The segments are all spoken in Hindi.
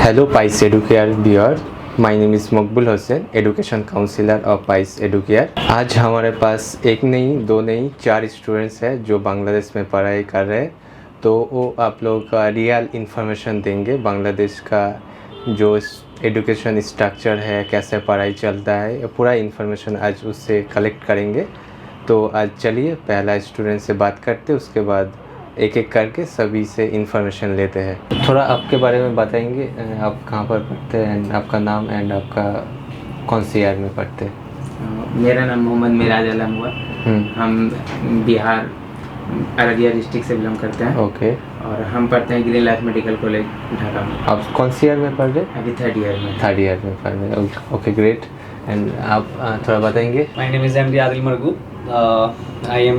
Hello PICE Educare viewer, my name is Maqbool Hussain, education counsellor of PICE Educare। आज हमारे पास एक नहीं, दो नहीं, 4 स्टूडेंट्स हैं जो बांग्लादेश में पढ़ाई कर रहे हैं। तो वो आप लोगों का रियल इन्फॉर्मेशन देंगे बांग्लादेश का जो एजुकेशन स्ट्रक्चर है, कैसे पढ़ाई चलता है, ये पूरा इन्फॉर्मेशन आज उससे कलेक्ट करेंगे। तो आज चलिए पहला स्टूडेंट से बात करते, उसके बाद एक एक करके सभी से इन्फॉर्मेशन लेते हैं। थोड़ा आपके बारे में बताएंगे, आप कहाँ पर पढ़ते हैं एंड आपका नाम एंड आपका कौन सी ईयर में पढ़ते हैं? मेरा नाम मोहम्मद मिराज आलम हुआ। हम बिहार अररिया डिस्ट्रिक्ट से बिलोंग करते हैं। ओके। और हम पढ़ते हैं green life medical college Dhaka में। आप कौन सी ईयर में पढ़ रहे हैं? अभी थर्ड ईयर में पढ़ रहे हैं। Okay great. एंड आप थोड़ा बताएंगे? My name is MD Adil Margu. I am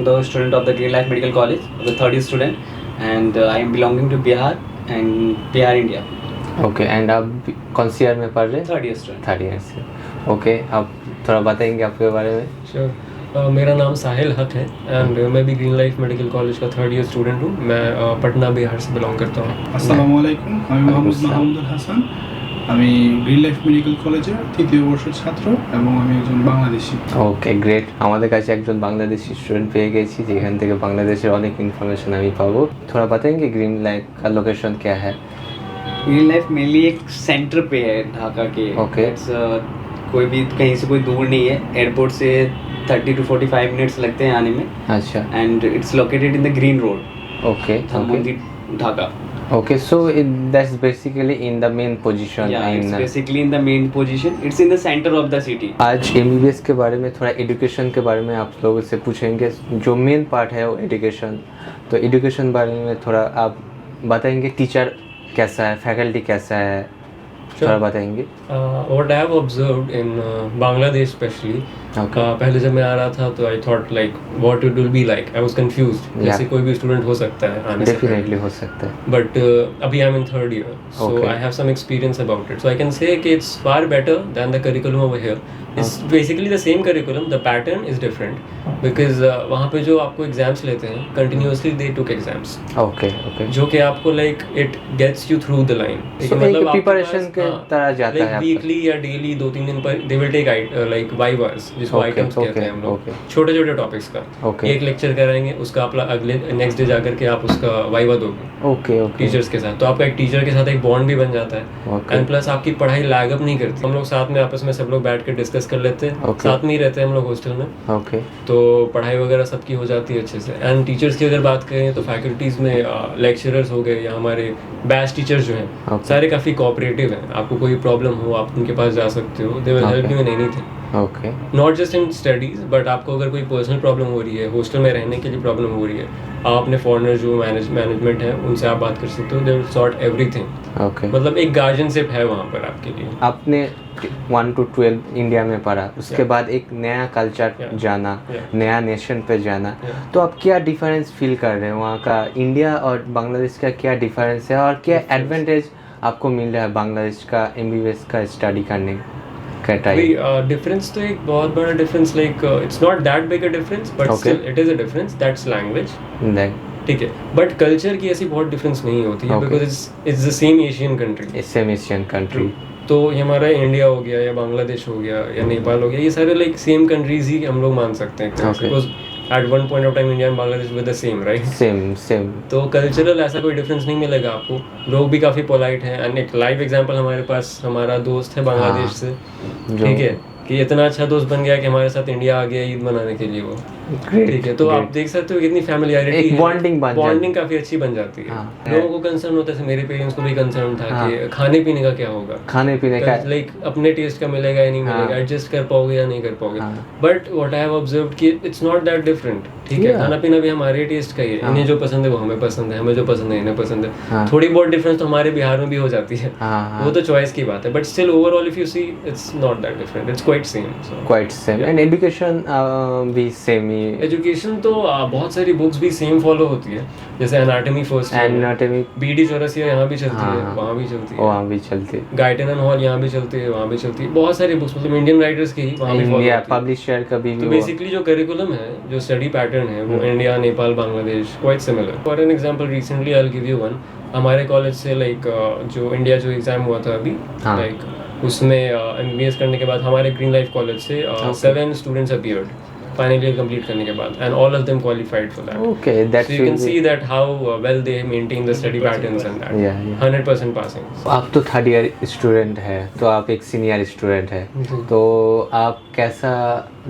the student of the Green Life Medical College, the third year student, and I am belonging to Bihar India. Okay. And आप कौन सी ईयर में पढ़ रहे हैं? Third year student. Third year से। ओके, आप थोड़ा बताएंगे आपके बारे में? श्योर। मेरा नाम साहिल हक है एंड मैं भी ग्रीन लाइफ मेडिकल कॉलेज का थर्ड ईयर स्टूडेंट हूँ। मैं पटना बिहार से बिलोंग करता हूँ। আসসালামু আলাইকুম, আমি মোহাম্মদ মাহমুদুল হাসান। আমি গ্রিন লাইফ মেডিকেল কলেজের তৃতীয় বর্ষের ছাত্র এবং আমি একজন বাংলাদেশি। Okay great. আমাদের কাছে একজন বাংলাদেশি স্টুডেন্ট পেয়ে গেছি যেখান থেকে বাংলাদেশের অনেক ইনফরমেशन আমি পাবো। थोड़ा बताएंगे ग्रीन लाइफ का लोकेशन क्या है? Green Life मेनली एक सेंटर पे है ढाका के। Okay. कोई भी कहीं से कोई दूर नहीं है। एयरपोर्ट से 30 to 45 मिनट्स लगते हैं आने में। अच्छा। And it's located in the green road, okay Dhanmondi Dhaka. Okay, so that's basically in the main position. Yeah, in, it's basically in the main position. It's in the center of the city. आज MBBS के बारे में थोड़ा एजुकेशन के बारे में आप लोगों से पूछेंगे। जो मेन पार्ट है वो एजुकेशन। तो एजुकेशन बारे में थोड़ा आप बताएंगे, टीचर कैसा है, फैकल्टी कैसा है, थोड़ा बताएंगे? What I have observed in Bangladesh especially, पहले जब मैं आ रहा था तो I thought like what it will be like. I was confused. जैसे कोई भी स्टूडेंट हो सकता है आने से। Definitely हो सकता है। But अभी I'm in third year, so I have some experience about it. So I can say कि it's far better than the curriculum over here. It's basically the same curriculum. The pattern is different because वहाँ पे जो आपको exams लेते हैं, continuously they took exams. Okay. जो कि आपको like it gets you through the line. So एक preparation के तरह जाता है। Like weekly या daily 2-3 दिन पर they will take like vivas, जिसको items कहते हैं हम लोग। छोटे-छोटे topics का। एक लेक्चर कराएंगे, उसका आप अगले नेक्स्ट डे जाकर के आप उसका वाइवा दोगे। ओके। टीचर्स के साथ तो आपका एक टीचर के साथ एक बॉन्ड भी बन जाता है। एंड प्लस आपकी पढ़ाई लैग अप नहीं करती। हम लोग साथ में आपस में सब लोग बैठ के डिस्कस कर लेते हैं। साथ में ही रहते हैं हम लोग हॉस्टल में। ओके। तो पढ़ाई वगैरह सबकी हो जाती है अच्छे से। एंड टीचर्स की अगर बात करें तो फैकल्टीज़ में लेक्चरर्स हो गए या हमारे बैच टीचर्स जो हैं सारे काफ़ी कोऑपरेटिव हैं। आपको कोई प्रॉब्लम हो आप उनके पास जा सकते हो। They will help you in anything. Okay. Not just in studies but आपको अगर कोई पर्सनल प्रॉब्लम हो रही है, हॉस्टल में रहने के लिए प्रॉब्लम हो रही है, आप अपने फॉरेनर जो मैनेजमेंट है उनसे आप बात कर सकते हो। They will sort everything. Okay. मतलब एक गार्जियनशिप है वहाँ पर आपके लिए। आपने 1 to 12 इंडिया में पढ़ा, उसके बाद एक नया कल्चर जाना, नया नेशन पे जाना, तो आप क्या डिफरेंस फील कर रहे हैं वहाँ का? इंडिया और बांग्लादेश का क्या डिफरेंस है और क्या एडवांटेज आपको मिल रहा है बांग्लादेश का MBBS का स्टडी करने का टाइम? डिफरेंस तो एक बहुत बड़ा difference, like it's not that big a difference but still it is a difference. That's language, ठीक है। बट कल्चर की ऐसी बहुत डिफरेंस नहीं होती है because it's the same Asian country. Same Asian country. तो ये हमारा इंडिया हो गया या बांग्लादेश हो गया या नेपाल हो गया, ये सारे लाइक सेम कंट्रीज ही हम लोग मान सकते हैं because at one point of time India and Bangladesh with the same, right? Same. तो कल्चरल ऐसा कोई डिफरेंस नहीं मिलेगा आपको। लोग भी काफ़ी पोलाइट हैं। एंड एक लाइव एग्जांपल हमारे पास हमारा दोस्त है बांग्लादेश से, ठीक है, कि इतना अच्छा दोस्त बन गया कि हमारे साथ इंडिया आ गया ईद मनाने के लिए वो, ठीक है। तो आप देख सकते हो कितनी फैमिलियरिटी है, बॉन्डिंग काफी अच्छी बन जाती है। लोगों को कंसर्न होता है, मेरे पेरेंट्स को भी कंसर्न था कि खाने पीने का क्या होगा, खाने पीने का लाइक अपने टेस्ट का मिलेगा या नहीं मिलेगा, एडजस्ट कर पाओगे या नहीं कर पाओगे। But what I have observed कि इट्स नॉट दैट डिफरेंट, ठीक है। खाना पीना भी हमारे टेस्ट का ही है। इन्हें जो पसंद है वो हमें पसंद है, हमें जो पसंद है इन्हें पसंद है। थोड़ी बहुत डिफरेंस तो हमारे बिहार में भी हो जाती है, वो तो चॉइस की बात है। But still overall if you see it's not that different, it's quite same. And education भी सेम ही। एजुकेशन तो बहुत सारी बुक्स भी सेम फॉलो होती है, जैसे anatomy first, anatomy BD Chaurasia यहाँ भी चलती है, वहाँ भी चलती है, गाइटन एंड हॉल यहाँ भी चलती है, वहाँ भी चलती है। बहुत सारी बुक्स मतलब इंडियन राइटर्स की ही वहाँ भी फॉलो होती है। पब्लिशर का भी। तो बेसिकली जो करिकुलम है, जो स्टडी पैटर्न है वो India, Nepal, Bangladesh quite similar. For an example recently I will give you one. हमारे कॉलेज से लाइक जो इंडिया जो एग्ज़ाम हुआ था अभी हाँ। लाइक उसमें MBBS करने के बाद हमारे ग्रीन लाइफ कॉलेज से 7 students appeared final year complete करने के बाद and all of them qualified for that. Okay, that So you will can be- see that how well they maintain the study patterns and that. Yeah, yeah. 100% passing. आप तो थर्ड ईयर स्टूडेंट है, तो आप एक सीनियर स्टूडेंट है, तो आप कैसा,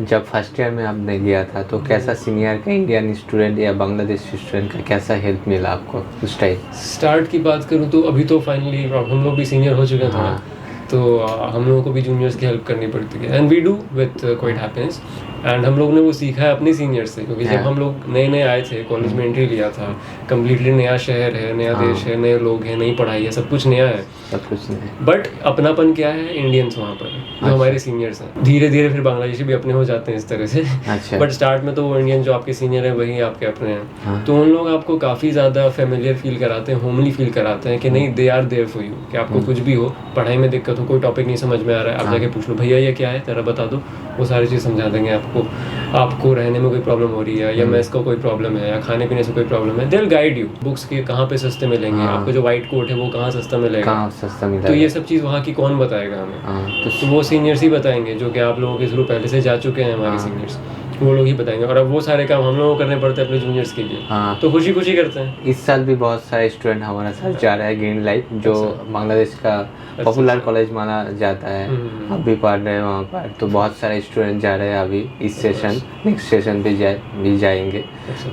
जब फर्स्ट ईयर में आपने गया था तो कैसा सीनियर का इंडियन स्टूडेंट या बांग्लादेशी स्टूडेंट का कैसा हेल्प मिला आपको उस टाइम? स्टार्ट की बात करूँ तो अभी तो फाइनली हम लोग भी सीनियर हो चुके हैं थोड़ा, हाँ। तो हम लोगों को भी जूनियर्स की हेल्प करनी पड़ती है and we do with quite happiness. And हम लोग ने वो सीखा है अपने सीनियर से, क्योंकि जब हाँ। हम लोग नए नए आए थे कॉलेज में एंट्री लिया था, कम्प्लीटली नया शहर है, नया हाँ। देश है, नए लोग हैं, नई पढ़ाई है, सब कुछ नया है. सब कुछ नहीं। बट अपनापन क्या है इंडियंस वहाँ पर जो हमारे सीनियर्स हैं. धीरे धीरे फिर बांग्लादेशी भी अपने हो जाते हैं इस तरह से. अच्छा। बट स्टार्ट में तो वो इंडियन जो आपके सीनियर है वही आपके अपने हैं. हाँ। तो उन लोग आपको काफ़ी ज़्यादा फेमिलियर फील कराते हैं, होमली फील कराते हैं कि नहीं they are there for you, कि आपको कुछ भी हो, पढ़ाई में दिक्कत हो, कोई टॉपिक नहीं समझ में आ रहा है, आप जाके पूछ लो भैया ये क्या है तेरा बता दो, वो सारी चीज़ समझा देंगे आपको. आपको रहने में कोई प्रॉब्लम हो रही है या मेस का कोई प्रॉब्लम है या खाने पीने से कोई प्रॉब्लम है, they will guide you. Books के कहाँ पे सस्ते मिलेंगे, हाँ। आपको जो वाइट कोट है वो कहाँ सस्ता मिलेगा, कहाँ सस्ता मिला? तो ये सब चीज़ वहाँ की कौन बताएगा हमें? हाँ, तो वो सीनियर्स ही बताएंगे जो कि आप लोगों के थ्रू पहले से जा चुके हैं हमारे सीनियर्स, वो लोग ही बताएंगे. और अब वो सारे काम हम लोगों को करने पड़ते हैं अपने जूनियर्स के लिए, हाँ। तो खुशी खुशी करते हैं. इस साल भी बहुत सारे स्टूडेंट हमारे साथ जा रहे हैं ग्रीन लाइफ, जो बांग्लादेश का पॉपुलर कॉलेज माना जाता है. आप भी पढ़ रहे हैं वहाँ पर, तो बहुत सारे स्टूडेंट जा रहे हैं अभी इस सेशन, नेक्स्ट सेशन भी जाएंगे.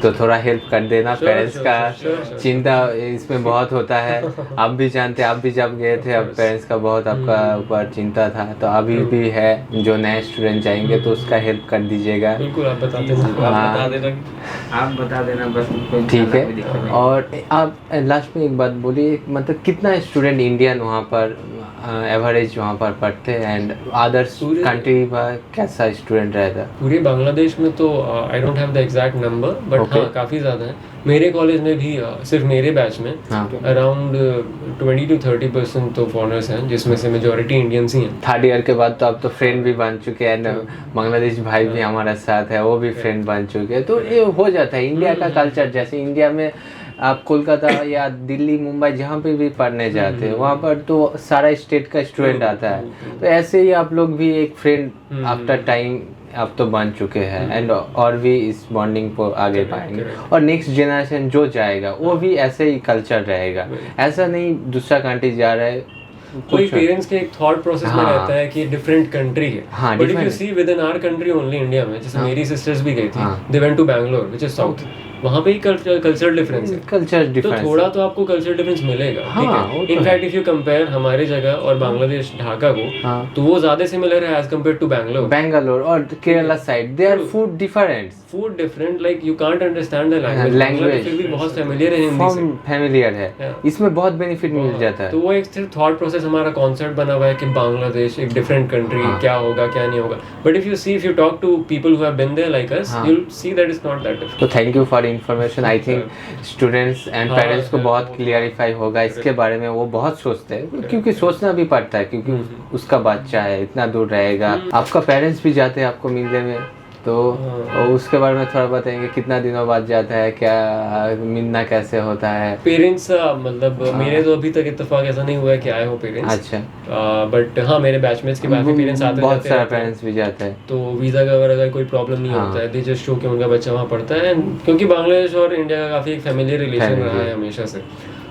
तो थोड़ा हेल्प कर देना. पेरेंट्स का चिंता इसमें बहुत होता है, आप भी जानते हैं, आप भी जब गए थे अब पेरेंट्स का बहुत आपका ऊपर चिंता था, तो अभी भी है जो नए स्टूडेंट जाएंगे तो उसका हेल्प कर दीजिएगा. बिल्कुल आप बताते हैं. हाँ, आप बता देना बस. कोई ठीक कोई दिक्कत है. नहीं. और आप लास्ट में एक बात बोलिए, मतलब कितना स्टूडेंट इंडियन वहाँ पर एवरेज वहाँ पर पढ़ते हैं, एंड अदर्स कंट्री में कैसा स्टूडेंट रहता है? पूरे बांग्लादेश में तो I don't have the exact number, but Okay. हाँ काफ़ी ज़्यादा है. मेरे कॉलेज में भी सिर्फ मेरे बैच में हाँ. अराउंड 20 to 30% तो फॉरेनर्स हैं, जिसमें से मेजोरिटी इंडियंस ही हैं. थर्ड ईयर के बाद तो अब तो फ्रेंड भी बन चुके हैं ना, बांग्लादेश भाई भी हमारे साथ है, वो भी फ्रेंड बन चुके हैं, तो ये हो जाता है. इंडिया का कल्चर, जैसे इंडिया में आप कोलकाता या दिल्ली मुंबई जहाँ पे भी पढ़ने जाते हैं वहाँ पर तो सारा स्टेट का स्टूडेंट आता है, तो ऐसे ही आप लोग भी एक फ्रेंड आफ्टर टाइम अब तो बन चुके हैं, एंड और भी इस बॉन्डिंग को आगे पाएंगे. और नेक्स्ट जनरेशन जो जाएगा वो भी ऐसे ही कल्चर रहेगा, ऐसा नहीं दूसरा कंट्री जा रहा है. कोई पेरेंट्स के एक थॉट प्रोसेस में हाँ। रहता है कि डिफरेंट कंट्री है, हाँ, but if you different. See within our country only India में, जैसे मेरी सिस्टर्स भी गई थी, हाँ। They went to Bangalore which is south, वहाँ पे ही कल्चरल डिफरेंस है. कल्चर तो डिफरेंस. थोड़ा तो आपको कल्चर डिफरेंस मिलेगा. हाँ, वो ठीक तो है. इनफैक्ट इफ यू कंपेयर हमारे जगह और बांग्लादेश ढाका को, हाँ. तो वो ज्यादा सिमिलर है as compare to Bangalore. Bangalore और Kerala side they are food different. Food different, like you can't understand the language. Language फिर भी बहुत फेमिलियर है हिंदी से. फैमिलियर है, Yeah. इसमें बहुत बेनिफिट मिल जाता है. तो वो एक सिर्फ थॉट प्रोसेस हमारा कॉन्सेप्ट बना हुआ है कि बांग्लादेश एक डिफरेंट कंट्री, हाँ. क्या होगा क्या नहीं होगा. But if you see, if you talk to people who have been there like us, हाँ. You will see that it's not that different. तो thank you for information. I think students and हाँ, पेरेंट्स को हाँ, बहुत हाँ. क्लियरिफाई होगा इसके बारे में. वो बहुत सोचते हैं, क्योंकि सोचना भी पड़ता है, क्योंकि उसका बच्चा है, इतना दूर रहेगा. आपका पेरेंट्स भी जाते हैं आपको मिलने में, तो उसके बारे में थोड़ा बताएंगे, कितना दिनों बाद जाता है, क्या मिलना कैसे होता है? पेरेंट्स मतलब मेरे तो अभी तक इत्तेफाक ऐसा नहीं हुआ है कि आए हो पेरेंट्स. अच्छा. बट हाँ मेरे बैचमेट्स के बाद भी पेरेंट्स आते बहुत जाते सारे रहते हैं. पेरेंट्स भी जाते हैं. तो वीज़ा का अगर कोई प्रॉब्लम नहीं हाँ. होता है, दे जस्ट शो कि उनका बच्चा वहाँ पढ़ता है. क्योंकि बांग्लादेश और इंडिया का काफ़ी एक फैमिलियर रिलेशन रहा है हमेशा से,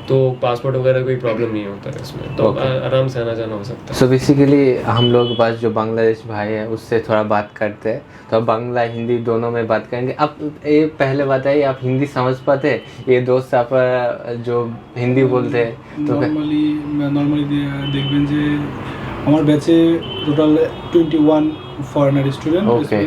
तो पासपोर्ट वगैरह कोई प्रॉब्लम नहीं होता है इसमें, तो आराम से आना जाना हो सकता है. सो बेसिकली हम लोग पास जो बांग्लादेश भाई है उससे थोड़ा बात करते हैं, तो अब बांग्ला हिंदी दोनों में बात करेंगे. आप ये पहले बताइए, आप हिंदी समझ पाते हैं? ये दोस्त आप जो हिंदी बोलते हैं तो নর্মালি দেখবেন যে আমার ব্যাচে টোটাল 21 फॉरेनर स्टूडेंट, Okay.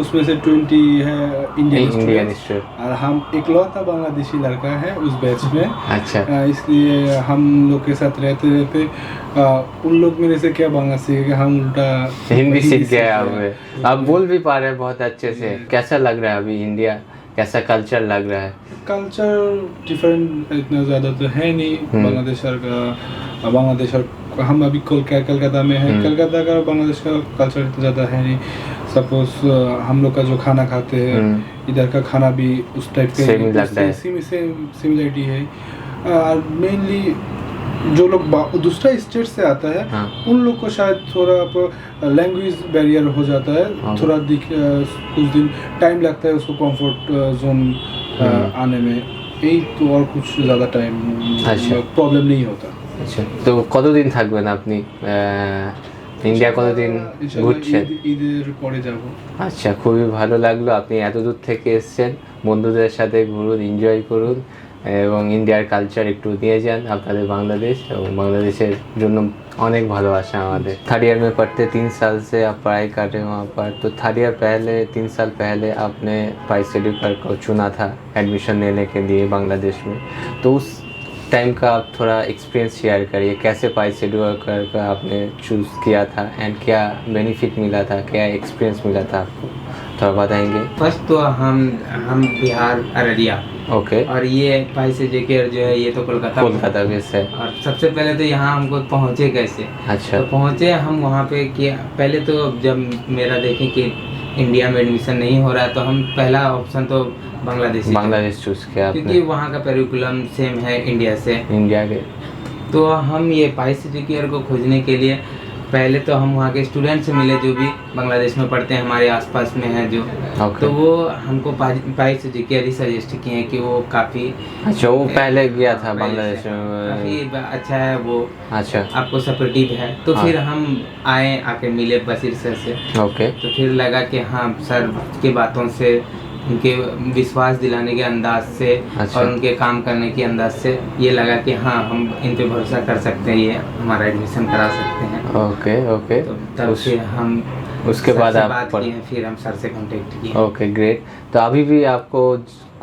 उसमें से 20 है इंडियन इंडियन स्टूडेंट, स्टूडेंट. और हम इकलौता बांग्लादेशी लड़का है उस बैच में. अच्छा. इसलिए हम लोग के साथ रहते रहते उन लोग मेरे से क्या बांग्ला सीखे कि हम उल्टा हिंदी सीख गए. आप बोल भी पा रहे हैं बहुत अच्छे से. कैसा लग रहा है अभी इंडिया, कैसा कल्चर लग रहा है? कल्चर डिफरेंट इतना ज़्यादा तो है नहीं. बांग्लादेश और हम अभी कलकत्ता में हैं. कलकत्ता का बांग्लादेश का कल्चर इतना ज़्यादा है नहीं. सपोज हम लोग का जो खाना खाते हैं, इधर का खाना भी उस टाइप का Same लगता है. सिमिलरिटी है. मेनली जो लोग दूसरा स्टेट से आता है हाँ। उन लोग को शायद थोड़ा लैंग्वेज बैरियर हो जाता है, हाँ। थोड़ा कुछ दिन टाइम लगता है उसको कंफर्ट जोन आने में, यही तो, और कुछ ज़्यादा टाइम अच्छा। प्रॉब्लम नहीं होता। আচ্ছা, তো কতদিন থাকবেন আপনি ইন্ডিয়া, কতদিন ঘুরছেন? ঈদের পরে যাব। আচ্ছা, খুবই ভালো লাগলো, আপনি এত দূর থেকে এসেছেন। বন্ধুদের সাথে ঘুরুন, এনজয় করুন এবং ইন্ডিয়ার কালচার একটু নিয়ে যান আপনাদের बांग्लादेश, এবং বাংলাদেশের জন্য অনেক ভালোবাসা আমাদের। थर्ड ईयर में पढ़ते 3 साल से आप पढ़ाई कर रहे हैं वहाँ पर, तो थर्ड ईयर पहले 3 साल पहले आपने पाइस एडुकेयर को चुना था एडमिशन लेने के लिए बांग्लादेश में, तो उस टाइम का आप थोड़ा एक्सपीरियंस शेयर करिए, कैसे पाइस एडुकेयर का आपने चूज़ किया था एंड क्या बेनिफिट मिला था, क्या एक्सपीरियंस मिला था आपको, थोड़ा बताएंगे? फर्स्ट तो हम बिहार अररिया, ओके। और ये पाइस एडुकेयर जो है ये तो कोलकाता बेस है। और सबसे पहले तो यहाँ हमको पहुँचे कैसे? अच्छा। तो पहुँचे हम वहाँ पे कि पहले तो जब मेरा देखें कि इंडिया में एडमिशन नहीं हो रहा है, तो हम पहला ऑप्शन तो बांग्लादेश चूज़ किया आपने, क्योंकि वहाँ का करिकुलम सेम है इंडिया से। इंडिया के। तो हम ये पाइस एडुकेयर को खोजने के लिए पहले तो हम वहाँ के स्टूडेंट से मिले जो भी बांग्लादेश में पढ़ते हैं, हमारे आसपास में हैं जो। Okay. तो वो हमको पाइस एडुकेयर ही सजेस्ट किए हैं कि वो काफ़ी अच्छा, वो पहले गया था बांग्लादेश में। काफ़ी अच्छा है वो, अच्छा। आपको सपोर्टिव है। तो हाँ। फिर हम आके मिले बशीर सर से, ओके। तो फिर लगा कि हाँ सर के बातों से, उनके विश्वास दिलाने के अंदाज से, अच्छा। और उनके काम करने के अंदाज से ये लगा कि हाँ हम इन पे भरोसा कर सकते हैं, ये हमारा एडमिशन करा सकते हैं। Okay okay. तो तब से हम उसके सर बाद से आप बात किए हैं, फिर हम सर से कांटेक्ट किए। Okay great. तो अभी भी आपको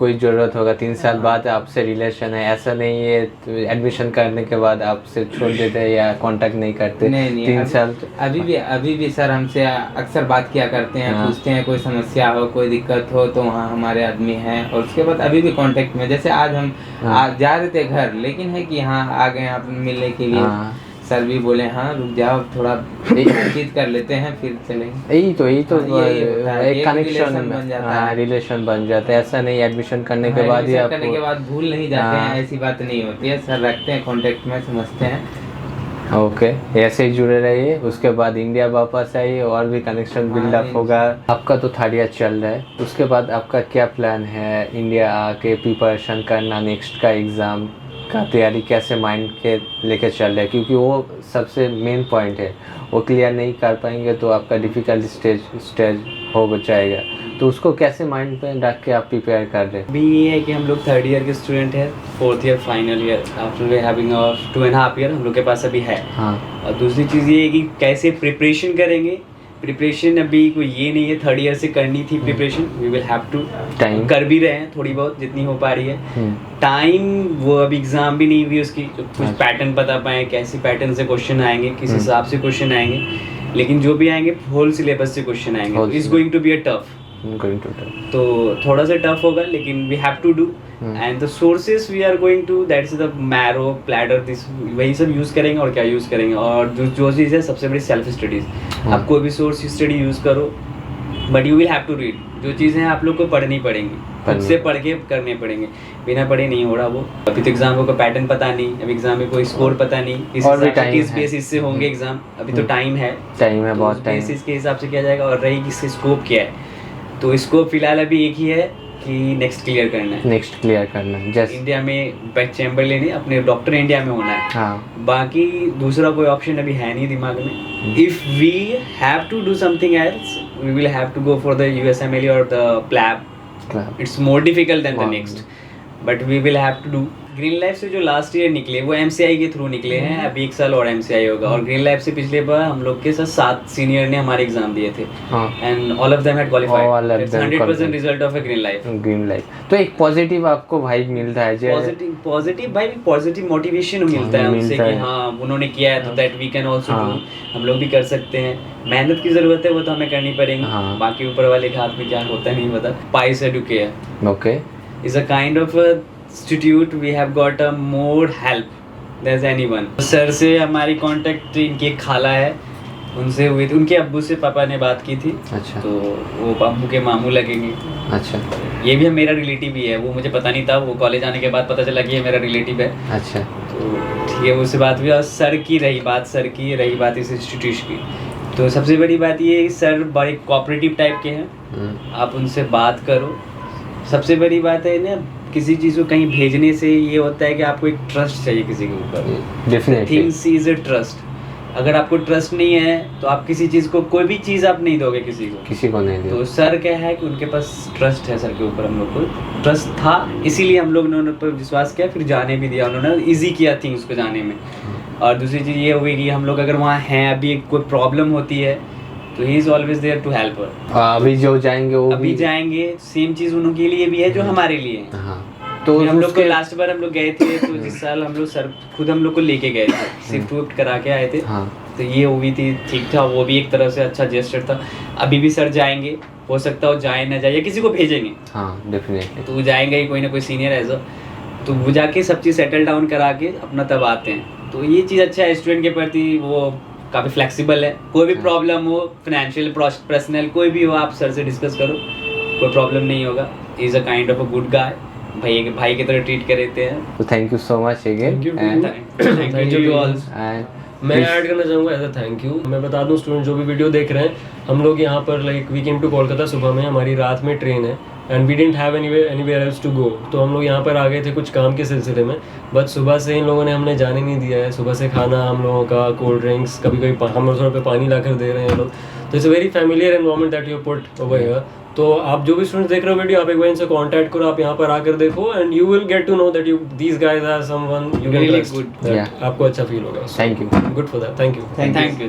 कोई ज़रूरत होगा, 3 साल बाद आपसे रिलेशन है, ऐसा नहीं है एडमिशन करने के बाद आपसे छोड़ देते हैं या कांटेक्ट नहीं करते? नहीं 3 साल अभी भी सर हमसे अक्सर बात किया करते हैं, हाँ। पूछते हैं कोई समस्या हो, कोई दिक्कत हो तो वहाँ हमारे आदमी हैं। और उसके बाद अभी भी कांटेक्ट में, जैसे आज हम हाँ। आज जा रहे थे घर, लेकिन है कि हाँ आ गए आप मिलने के लिए। हाँ। सर भी बोले हाँ रुक जाओ, थोड़ा बातचीत कर लेते हैं फिर चलेंगे। यही तो हाँ, यही होता है, एक कनेक्शन relation बन जाता है। रिलेशन बन जाता है, ऐसा नहीं एडमिशन करने के बाद ही एडमिशन करने के आपको। बाद भूल नहीं जाते हाँ। हैं, ऐसी बात नहीं होती है। सर रखते हैं कांटेक्ट में, समझते हैं। ओके, ऐसे ही जुड़े रहिए। उसके बाद इंडिया वापस आइए और भी कनेक्शन बिल्डअप होगा। आपका तो थर्ड ईयर चल रहा है, उसके बाद आपका क्या प्लान है? इंडिया आके प्रिपरेशन करना, नेक्स्ट का एग्ज़ाम का तैयारी कैसे माइंड के लेके चल रहा है? क्योंकि वो सबसे मेन पॉइंट है, वो क्लियर नहीं कर पाएंगे तो आपका डिफ़िकल्ट स्टेज हो जाएगा। तो उसको कैसे माइंड पे रख के आप प्रिपेयर कर रहे हैं? अभी ये है कि हम लोग थर्ड ईयर के स्टूडेंट हैं, fourth year final year after having 2.5 year हम लोग के पास अभी है। हाँ। और दूसरी चीज़ ये है कि कैसे प्रिपरेशन करेंगे। प्रिपरेशन अभी कोई ये नहीं है थर्ड ईयर से करनी थी preparation, we will have to time कर भी रहे हैं थोड़ी बहुत जितनी हो पा रही है। टाइम वो अभी एग्जाम भी नहीं हुई उसकी, कुछ पैटर्न बता पाए कैसे पैटर्न से क्वेश्चन आएंगे, किस हिसाब से क्वेश्चन आएंगे, लेकिन जो भी आएंगे होल सिलेबस से क्वेश्चन आएंगे। Is going to be a tough, तो थोड़ा सा टफ होगा लेकिन we have to do. And the sources we are going to, that's the Marrow platter, this वही सब यूज़ करेंगे और क्या यूज़ करेंगे। और जो चीज़ है सबसे बड़ी सेल्फ स्टडीज़। आप कोई भी सोर्स स्टडी यूज़ करो but you will have to read. जो चीज़ें आप लोग को पढ़नी पड़ेंगी, खुद से पढ़ के करने पड़ेंगे, बिना पढ़े नहीं हो रहा वो। अभी तो एग्जाम को पैटर्न पता नहीं, अभी एग्जाम में कोई स्कोर पता नहीं, किस बेसिस से होंगे एग्जाम, अभी तो टाइम है बहुत टाइम, बेसिस के हिसाब से किया जाएगा। और रही किसके स्कोप क्या है, तो स्कोप फिलहाल अभी एक ही है कि नेक्स्ट क्लियर करना है। जस्ट इंडिया में बैक चैम्बर लेने, अपने डॉक्टर इंडिया में होना है। हाँ। बाकी दूसरा कोई ऑप्शन अभी है नहीं दिमाग में। If we have to do something else we will have to go for the USMLE और the PLAB. It's more difficult than the next, but we will have to do. Green life से जो लास्ट ईयर निकले वो MCI के थ्रू निकले हैं, अभी 1 साल और MCI होगा। और ग्रीन लाइफ से पिछले बार हम लोग के साथ 7 सीनियर ने हमारे एग्जाम दिए थे and all of them had qualified. It's 100% result of a green life. तो एक पॉजिटिव आपको वाइब मिलता है, पॉजिटिव भाई, पॉजिटिव मोटिवेशन मिलता है उनसे कि हाँ उन्होंने किया है तो that we can also do, हम लोग भी कर सकते हैं। मेहनत की जरूरत है, वो तो हमें करनी पड़ेगी। बाकी ऊपर वाले के हाथ में क्या होता है नहीं पता। Price Educare okay is a kind of institute, we have got a more help than anyone. Sir से हमारी कांटेक्ट, इनकी एक खाला है उनसे हुई थी, उनके अब्बू से पापा ने बात की थी। अच्छा। तो वो अब्बू के मामू लगेंगे। अच्छा। ये भी मेरा रिलेटिव ही है, वो मुझे पता नहीं था, वो कॉलेज आने के बाद पता चला कि ये मेरा रिलेटिव है। अच्छा। तो ठीक है, उससे बात हुई। और सर की रही बात इस इंस्टीट्यूट की, तो सबसे बड़ी बात ये है कि सर बड़े कोऑपरेटिव टाइप के हैं, आप उनसे बात करो। सबसे बड़ी बात है ना, किसी चीज़ को कहीं भेजने से ये होता है कि आपको एक ट्रस्ट चाहिए किसी के ऊपर। Definitely things is a trust. अगर आपको ट्रस्ट नहीं है तो आप किसी चीज़ को, कोई भी चीज़ आप नहीं दोगे किसी को नहीं दे। तो सर क्या है कि उनके पास ट्रस्ट है, सर के ऊपर हम लोग को ट्रस्ट था, इसीलिए हम लोग ने उन पर विश्वास किया, फिर जाने भी दिया उन्होंने, ईजी किया थिंग्स को जाने में। और दूसरी चीज़ ये हुई कि हम लोग अगर वहाँ हैं, अभी कोई प्रॉब्लम होती है तो he is always there to help us. अभी जो जाएंगे वो अभी जाएंगे, सेम चीज़ उनके लिए भी है जो हमारे लिए है। हाँ। तो हम लोग को लास्ट बार हम लोग गए थे तो जिस साल हम लोग सर खुद हम लोग को लेके गए थे, शिफ्ट विफ्ट करा के आए थे। हाँ। तो ये हुई थी, ठीक था, वो भी एक तरह से अच्छा जेस्चर था। अभी भी सर जाएंगे, हो सकता हो जाए ना जाए, या किसी को भेजेंगे। हाँ डेफिनेटली। तो वो जाएंगे ही, कोई ना कोई सीनियर एज तो वो जाके सब चीज़ सेटल डाउन करा के अपना तब आते हैं। तो ये चीज़ अच्छा है स्टूडेंट के प्रति, वो काफ़ी फ्लेक्सिबल है। कोई भी प्रॉब्लम हो, फाइनेंशियल पर्सनल कोई भी हो, आप सर से डिस्कस करो, कोई प्रॉब्लम नहीं होगा। Is a kind of a good guy, भाई की तरह ट्रीट करते हैं। तो thank you so much again. Thank you all. मैं ऐड करना चाहूँगा एज अ थैंक यू। मैं बता दूँ स्टूडेंट जो भी वीडियो देख रहे हैं, हम लोग यहाँ पर like we came to Kolkata सुबह में, हमारी रात में ट्रेन है and we didn't have anywhere else to go. तो हम लोग यहाँ पर आ गए थे कुछ काम के सिलसिले में, बट सुबह से इन लोगों ने हमने जाने नहीं दिया है। सुबह से खाना हम लोगों का, कोल्ड ड्रिंक्स, कभी हम लोग थोड़ा पे पानी ला कर दे रहे हैं लोग। तो it's a very familiar environment that you put over here. तो आप जो भी स्टूडेंट्स देख रहे हो वीडियो, आप एक बार इनसे कांटेक्ट करो, आप यहाँ पर आकर देखो and you will get to know that these guys are someone you can trust. आपको अच्छा फील होगा। Thank you. Good for that. Thank you. Thank you.